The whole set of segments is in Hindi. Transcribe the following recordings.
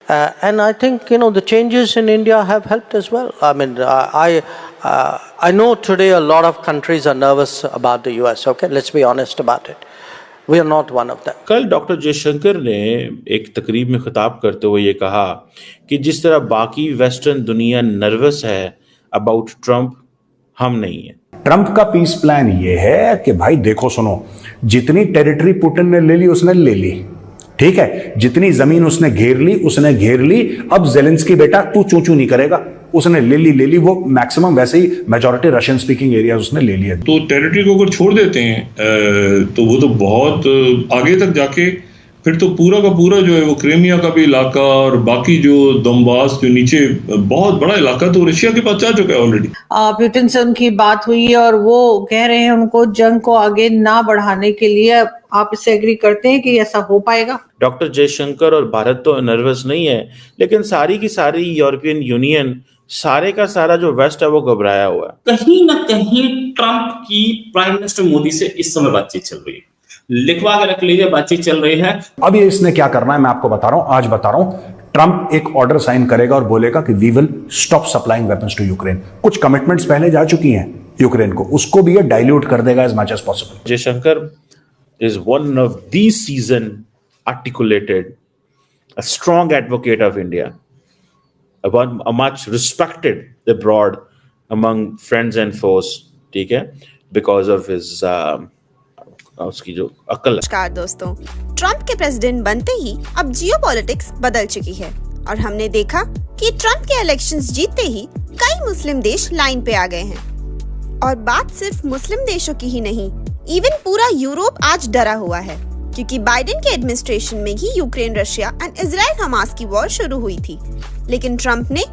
And I think, the changes in India have helped as well. I mean, I know today a lot of countries are nervous about the US, okay? Let's be honest about it. We are not one of them. कल डॉक्टर जयशंकर ने एक तकरीब में खिताब करते हुए ये कहा कि जिस तरह बाकी वेस्टर्न दुनिया नर्वस है अबाउट ट्रंप, हम नहीं है। ट्रंप का पीस प्लान ये है कि भाई देखो सुनो, जितनी टेरिटरी पुतिन ने ले ली उसने ले ली, ठीक है, जितनी जमीन उसने घेर ली उसने घेर ली, अब जेलेंस्की बेटा तू चू चू नहीं करेगा, उसने ले ली, वो मैक्सिमम वैसे ही मेजॉरिटी रशियन स्पीकिंग एरियाज उसने ले लिया। तो टेरिटरी को अगर छोड़ देते हैं तो वो तो बहुत आगे तक जाके फिर तो पूरा का पूरा जो है वो क्रीमिया का भी इलाका और बाकी जो दम्बास जो नीचे बहुत बड़ा इलाका तो रशिया के पास जा चुका है ऑलरेडी। पुतिन से उनकी बात हुई और वो कह रहे हैं उनको जंग को आगे ना बढ़ाने के लिए। आप इससे एग्री करते हैं कि ऐसा हो पाएगा? डॉक्टर जयशंकर और भारत तो नर्वस नहीं है, लेकिन सारी की सारी यूरोपियन यूनियन, सारे का सारा जो वेस्ट है वो घबराया हुआ है। कहीं ना कहीं ट्रंप की प्राइम मिनिस्टर मोदी से इस समय बातचीत चल रही है, लिखवा के रख लीजिए, बातचीत चल रही है। अब ये इसने क्या करना है मैं आपको बता रहा हूं, आज बता रहा हूं। ट्रंप एक ऑर्डर साइन करेगा और बोलेगा कि we will stop supplying weapons to Ukraine. कुछ कमिटमेंट्स पहले जा चुकी हैं यूक्रेन को, उसको भी ये डाइल्यूट कर देगा as much as possible. Jaishankar is one of the seasoned, articulated, a strong advocate of India, a much respected abroad among friends and foes, ठीक है, because of his उसकी जो अकल। नमस्कार दोस्तों, ट्रंप के प्रेसिडेंट बनते ही अब जियोपॉलिटिक्स बदल चुकी है और हमने देखा कि ट्रंप के इलेक्शंस जीतते ही कई मुस्लिम देश लाइन पे आ गए हैं। और बात सिर्फ मुस्लिम देशों की ही नहीं, इवन पूरा यूरोप आज डरा हुआ है, क्योंकि बाइडेन के एडमिनिस्ट्रेशन में ही Ukraine, Russia and Israel Hamas की वॉर शुरू हुई थी। लेकिन ट्रंप ने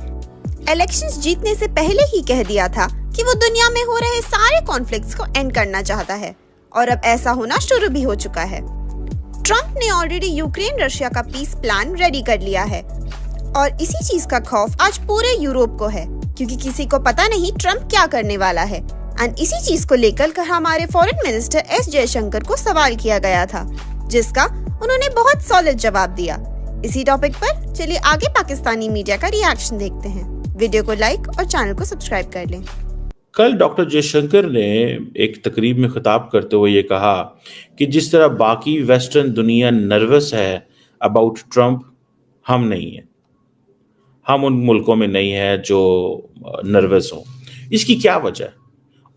इलेक्शंस जीतने से पहले ही कह दिया था कि वो दुनिया में हो रहे सारे कॉन्फ्लिक्ट्स को एंड करना चाहता है, और अब ऐसा होना शुरू भी हो चुका है। ट्रंप ने ऑलरेडी यूक्रेन रशिया का पीस प्लान रेडी कर लिया है और इसी चीज का खौफ आज पूरे यूरोप को है, क्योंकि किसी को पता नहीं ट्रंप क्या करने वाला है। एंड इसी चीज को लेकर हमारे फॉरेन मिनिस्टर एस जयशंकर को सवाल किया गया था, जिसका उन्होंने बहुत सॉलिड जवाब दिया। इसी टॉपिक पर चलिए आगे पाकिस्तानी मीडिया का रिएक्शन देखते हैं। वीडियो को लाइक और चैनल को सब्सक्राइब कर लें। कल डॉक्टर जयशंकर ने एक तकरीब में खिताब करते हुए ये कहा कि जिस तरह बाकी वेस्टर्न दुनिया नर्वस है अबाउट ट्रंप, हम नहीं है, हम उन मुल्कों में नहीं है जो नर्वस हों। इसकी क्या वजह है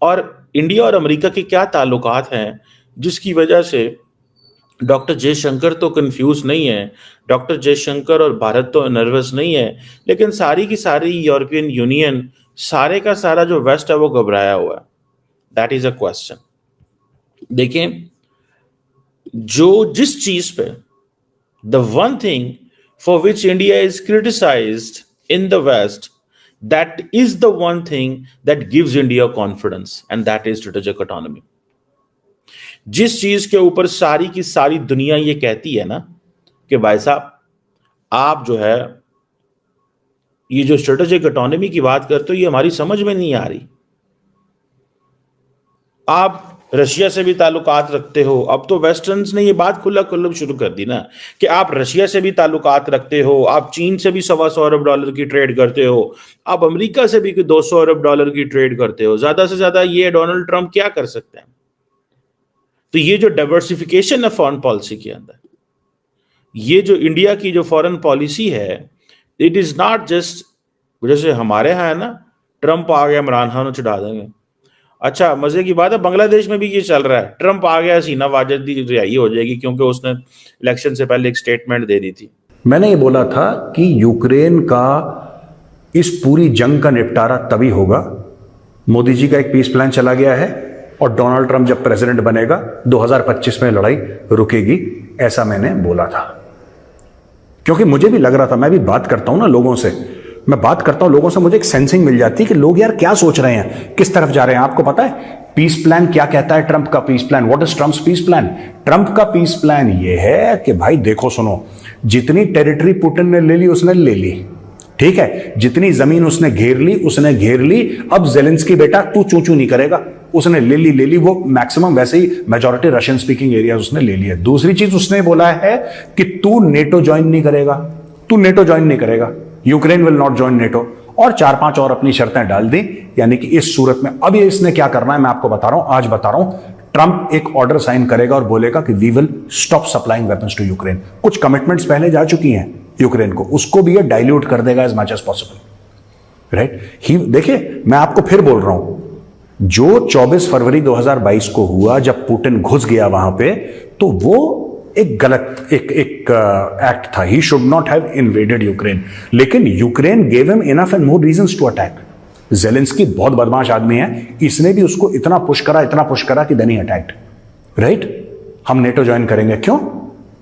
और इंडिया और अमेरिका के क्या ताल्लुकात हैं जिसकी वजह से डॉक्टर जयशंकर तो कंफ्यूज नहीं है, डॉक्टर जयशंकर और भारत तो नर्वस नहीं है, लेकिन सारी की सारी यूरोपियन यूनियन, सारे का सारा जो वेस्ट है वो घबराया हुआ है। That is a question. देखें, जिस चीज पे the one thing for which India is criticised in the west, that is the one thing that gives India confidence, and that is strategic autonomy. जिस चीज के ऊपर सारी की सारी दुनिया ये कहती है ना कि भाई साहब आप जो है ये जो स्ट्रेटेजिक ऑटोनॉमी की बात करते हो ये हमारी समझ में नहीं आ रही। आप रशिया से भी ताल्लुकात रखते हो, अब तो वेस्टर्न्स ने ये बात खुला शुरू कर दी ना कि आप रशिया से भी ताल्लुकात रखते हो, आप चीन से भी $125 अरब की ट्रेड करते हो, आप अमेरिका से भी $200 अरब की ट्रेड करते हो। ज्यादा से ज्यादा ये डोनाल्ड ट्रंप क्या कर सकते हैं? तो ये जो डाइवर्सिफिकेशन है फॉरेन पॉलिसी के अंदर, ये जो इंडिया की जो फॉरेन पॉलिसी है, इट इज नॉट जस्ट जैसे हमारे यहाँ है ना, ट्रंप आ गया इमरान खान को चढ़ा देंगे। अच्छा, मजे की बात है बांग्लादेश में भी ये चल रहा है, ट्रंप आ गया हसीना वाजिद की रिहाई हो जाएगी क्योंकि उसने इलेक्शन से पहले एक स्टेटमेंट दे दी थी। मैंने ये बोला था कि यूक्रेन का इस पूरी जंग का निपटारा तभी होगा, मोदी जी का एक पीस प्लान चला गया है और डोनाल्ड ट्रंप जब प्रेसिडेंट बनेगा 2025 में लड़ाई रुकेगी, ऐसा मैंने बोला था। क्योंकि मुझे भी लग रहा था, मैं भी बात करता हूं ना लोगों से, मैं बात करता हूं लोगों से, मुझे एक सेंसिंग मिल जाती है कि लोग यार क्या सोच रहे हैं, किस तरफ जा रहे हैं। आपको पता है पीस प्लान क्या कहता है? ट्रंप का peace plan, what is Trump's peace plan? Trump का पीस प्लान ये है कि भाई देखो सुनो, जितनी टेरिटरी पुतिन ने ले ली उसने ले ली, ठीक है, जितनी जमीन उसने घेर ली उसने घेर ली, अब जेलेंस्की बेटा तू चू चू नहीं करेगा, उसने ले ली, वो मैक्सिमम वैसे ही मेजॉरिटी रशियन स्पीकिंग एरियाज उसने ले लिया। दूसरी चीज उसने बोला है कि तू नेटो ज्वाइन नहीं करेगा, तू नेटो ज्वाइन नहीं करेगा, Ukraine will not join NATO, और 4-5 और अपनी शर्तें डाल दी। यानी कि इस सूरत में अब इसने क्या करना है मैं आपको बता रहा हूं, आज बता रहा हूं। ट्रंप एक ऑर्डर साइन करेगा और बोलेगा कि we will stop supplying weapons to Ukraine. कुछ कमिटमेंट्स पहले जा चुकी हैं यूक्रेन को, उसको भी ये डाइल्यूट कर देगा as much as possible, right. देखिए मैं आपको फिर बोल रहा हूं, जो 24 फरवरी 2022 को हुआ जब पुतिन घुस गया वहां पे, तो वो एक गलत एक एक्ट था। He should not have invaded Ukraine, लेकिन Ukraine gave him enough and more reasons to attack. Zelensky बहुत बदमाश आदमी है, इसने भी उसको इतना पुश करा कि देन ही अटैक्ड, राइट। हम नेटो ज्वाइन करेंगे, क्यों?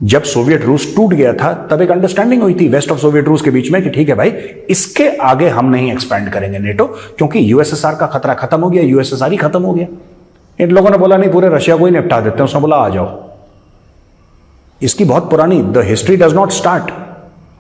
जब सोवियत रूस टूट गया था तब एक अंडरस्टैंडिंग हुई थी वेस्ट और सोवियत रूस के बीच में कि ठीक है भाई, इसके आगे हम नहीं एक्सपैंड करेंगे नेटो, क्योंकि यूएसएसआर का खतरा खत्म हो गया, यूएसएसआर ही खत्म हो गया। इन लोगों ने बोला नहीं, पूरे रशिया को ही निपटा देते हैं, उसने बोला आ जाओ। इसकी बहुत पुरानी, the history does not start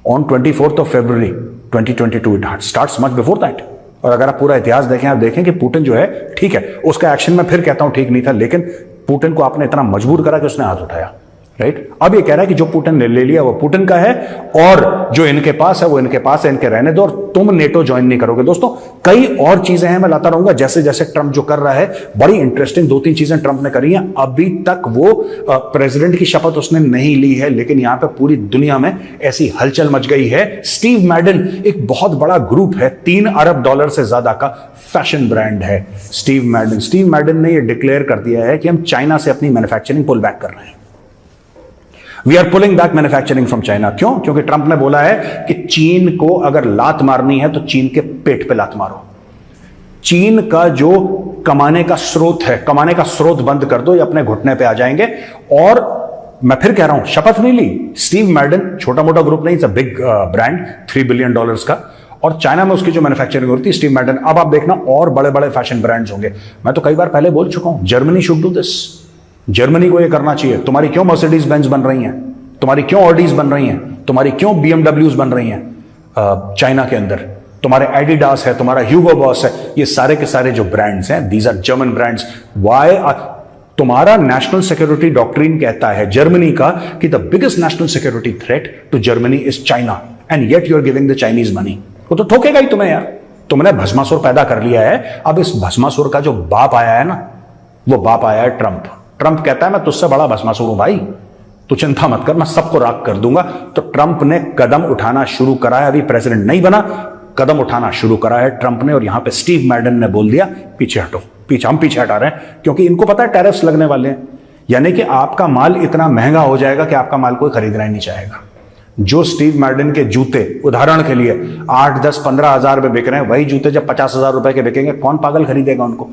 on 24 February 2022, it starts much before that. और अगर आप पूरा इतिहास देखें, आप देखें कि पुतिन जो है, ठीक है उसका एक्शन मैं फिर कहता हूं ठीक नहीं था, लेकिन पुतिन को आपने इतना मजबूर करा कि उसने हाथ उठाया, राइट। अब ये कह रहा है कि जो पुतिन ने ले लिया वो पुतिन का है, और जो इनके पास है वो इनके पास है, इनके रहने दो, और तुम नेटो ज्वाइन नहीं करोगे। दोस्तों कई और चीजें हैं, मैं लाता रहूंगा, जैसे जैसे ट्रंप जो कर रहा है, बड़ी इंटरेस्टिंग 2-3 चीजें ट्रंप ने करी हैं। अभी तक वो प्रेसिडेंट की शपथ उसने नहीं ली है, लेकिन यहां पे पूरी दुनिया में ऐसी हलचल मच गई है। स्टीव मैडन एक बहुत बड़ा ग्रुप है, $3 अरब से ज्यादा का फैशन ब्रांड है स्टीव मैडन ने ये डिक्लेयर कर दिया है कि हम चाइना से अपनी मैन्युफैक्चरिंग पुल बैक कर रहे हैं। We are pulling back manufacturing from China. क्यों? क्योंकि ट्रंप ने बोला है कि चीन को अगर लात मारनी है तो चीन के पेट पे लात मारो। चीन का जो कमाने का स्रोत बंद कर दो, ये अपने घुटने पे आ जाएंगे। और मैं फिर कह रहा हूं, शपथ नहीं ली स्टीव मैडन, छोटा मोटा ग्रुप नहीं, it's a big brand, $3 billion का, और चाइना में उसकी जो मैन्युफैक्चरिंग होती है स्टीव मैडन। अब आप देखना और बड़े बड़े फैशन ब्रांड्स होंगे। मैं तो कई बार पहले बोल चुका हूं, Germany should do this, Germany को ये करना चाहिए। तुम्हारी क्यों मर्सिडीज बेंज बन रही हैं, तुम्हारी क्यों ऑडीज बन रही हैं, तुम्हारी क्यों बीएमडब्ल्यूज बन रही हैं चाइना के अंदर, तुम्हारे एडिडास है, तुम्हारा ह्यूगो बॉस है, ये सारे के सारे जो ब्रांड्स हैं, these are German brands. Why? तुम्हारा नेशनल सिक्योरिटी डॉक्ट्रिन कहता है जर्मनी का कि the biggest national security threat to Germany is China, and yet you are giving the Chinese money. वो तो ठोकेगा ही तुम्हें यार, तुमने भस्मासुर पैदा कर लिया है। अब इस भस्मासुर का जो बाप आया है ना, वो बाप आया है ट्रंप। ट्रंप कहता है मैं तुझसे बड़ा भस्मासुर हूं भाई, तू चिंता मत कर, मैं सबको राख कर दूंगा। तो ट्रंप ने कदम उठाना शुरू करा है, अभी प्रेसिडेंट नहीं बना, कदम उठाना शुरू करा है ट्रंप ने। और यहां पे स्टीव मैडन ने बोल दिया पीछे हटो, हम पीछे हटा रहे हैं, क्योंकि इनको पता है टैरिफ्स लगने वाले हैं, यानी कि आपका माल इतना महंगा हो जाएगा कि आपका माल कोई खरीदना ही नहीं चाहेगा। जो स्टीव मैडन के जूते उदाहरण के लिए 8, 10, 15 हजार में बिक रहे हैं, वही जूते जब 50,000 रुपए के बिकेंगे, कौन पागल खरीदेगा उनको?